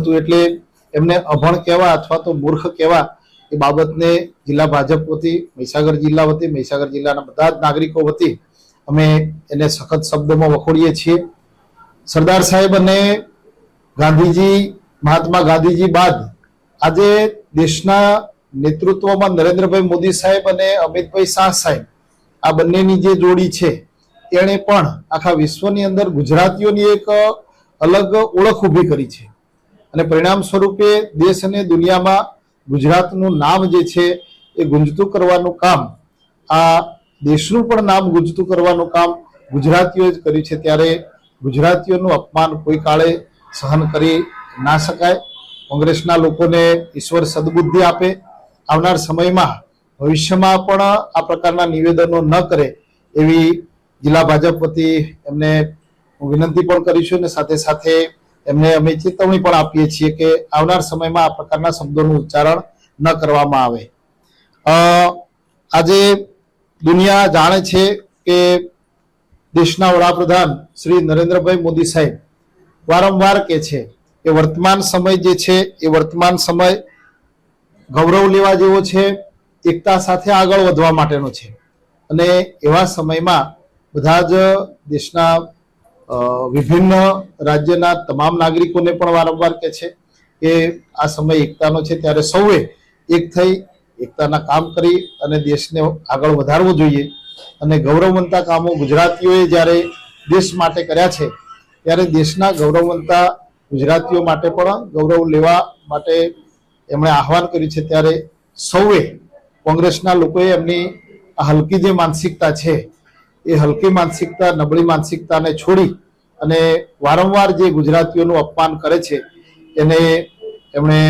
હતું, એટલે એમને અભણ કહેવા અથવા તો મૂર્ખ કહેવા એ બાબતને જિલ્લા ભાજપ વતી, મહીસાગર જિલ્લા વતી, મહીસાગર જિલ્લાના બધા જ નાગરિકો વતી અમે એને સખત શબ્દોમાં વખોડીએ છીએ. સરદાર સાહેબ અને ગાંધીજી, મહાત્મા ગાંધીજી બાદ આજે દેશના નેતૃત્વમાં નરેન્દ્રભાઈ મોદી સાહેબ અને અમિતભાઈ શાહ સાહેબ, આ બંનેની જે જોડી છે એણે પણ આખા વિશ્વની અંદર ગુજરાતીઓની એક અલગ ઓળખ ઊભી કરી છે. અને પરિણામ સ્વરૂપે દેશ અને દુનિયામાં ગુજરાતનું નામ જે છે એ ગુંજતું કરવાનું કામ, આ દેશનું પણ નામ ગુંજતું કરવાનું કામ ગુજરાતીઓએ જ કર્યું છે. ત્યારે ગુજરાતીઓનું અપમાન કોઈ કાળે સહન કરી ના શકાય. કોંગ્રેસના લોકોને ઈશ્વર સદબુદ્ધિ આપે, આવનાર સમયમાં ભવિષ્યમાં પણ આ પ્રકારના નિવેદનો ન કરે એવી જિલ્લા ભાજપ વતી એમને વિનંતી પણ કરીશું અને સાથે સાથે એમને અમે ચેતવણી પણ આપીએ છીએ કે આવનાર સમયમાં આ પ્રકારના શબ્દોનું ઉચ્ચારણ ન કરવામાં આવે. આજે દુનિયા જાણે છે કે દેશના વડાપ્રધાન શ્રી નરેન્દ્રભાઈ મોદી સાહેબ વારંવાર કહે છે કે વર્તમાન સમય જે છે એ વર્તમાન સમય ગૌરવ લેવા જેવો છે, એકતા સાથે આગળ વધવા માટેનો છે. અને એવા સમયમાં બધા જ દેશના વિભિન્ન રાજ્યના તમામ નાગરિકોને પણ વારંવાર કહે છે કે આ સમય એકતાનો છે, ત્યારે સૌએ એક થઈ એકતાના કામ કરી અને દેશને આગળ વધારવો જોઈએ. અને ગૌરવવંતા કામો ગુજરાતીઓએ જ્યારે દેશ માટે કર્યા છે ત્યારે દેશના ગૌરવવંતા ગુજરાતીઓ માટે પણ ગૌરવ લેવા માટે એમણે આહવાન કર્યું છે. ત્યારે સૌએ, કોંગ્રેસના લોકોએ એમની આ હલકી જે માનસિકતા છે એ હલકી માનસિકતા, નબળી માનસિકતાને છોડી અને વારંવાર જે ગુજરાતીઓનું અપમાન કરે છે એને એમણે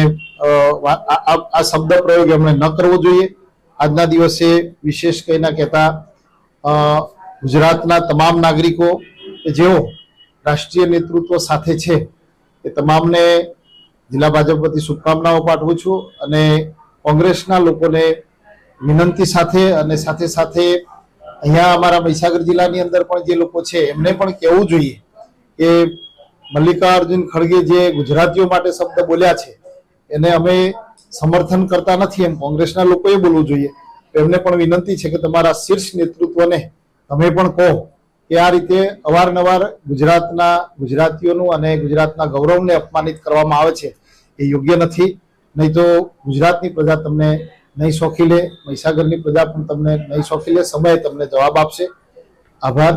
આ શબ્દ પ્રયોગ એમણે ન કરવો જોઈએ. આજના દિવસે વિશેષ કંઈ ના કહેતા ગુજરાતના તમામ નાગરિકો કે જેઓ રાષ્ટ્રીય નેતૃત્વ સાથે છે એ તમામને જિલ્લા ભાજપ વતી શુભકામનાઓ પાઠવું છું. અને કોંગ્રેસના લોકોને વિનંતી સાથે અને સાથે સાથે અહીંયા અમારા મહીસાગર જિલ્લાની અંદર પણ જે લોકો છે એમને પણ કહેવું જોઈએ કે મલ્લિકાર્જુન ખડગે જે ગુજરાતીઓ માટે શબ્દ બોલ્યા છે એને અમે સમર્થન કરતા નથી, એમ કોંગ્રેસના લોકોએ બોલવું જોઈએ. એમને પણ વિનંતી છે કે તમારા શીર્ષ નેતૃત્વને તમે પણ કહો કે આ રીતે અવારનવાર ગુજરાતીઓનું અને ગુજરાતના ગૌરવને અપમાનિત કરવામાં આવે છે એ યોગ્ય નથી. નહીં તો ગુજરાતની પ્રજા તમને નહીં સોખી લે, મહીસાગરની પ્રજા પણ તમને નહીં સોખી લે, સમય તમને જવાબ આપશે. આભાર.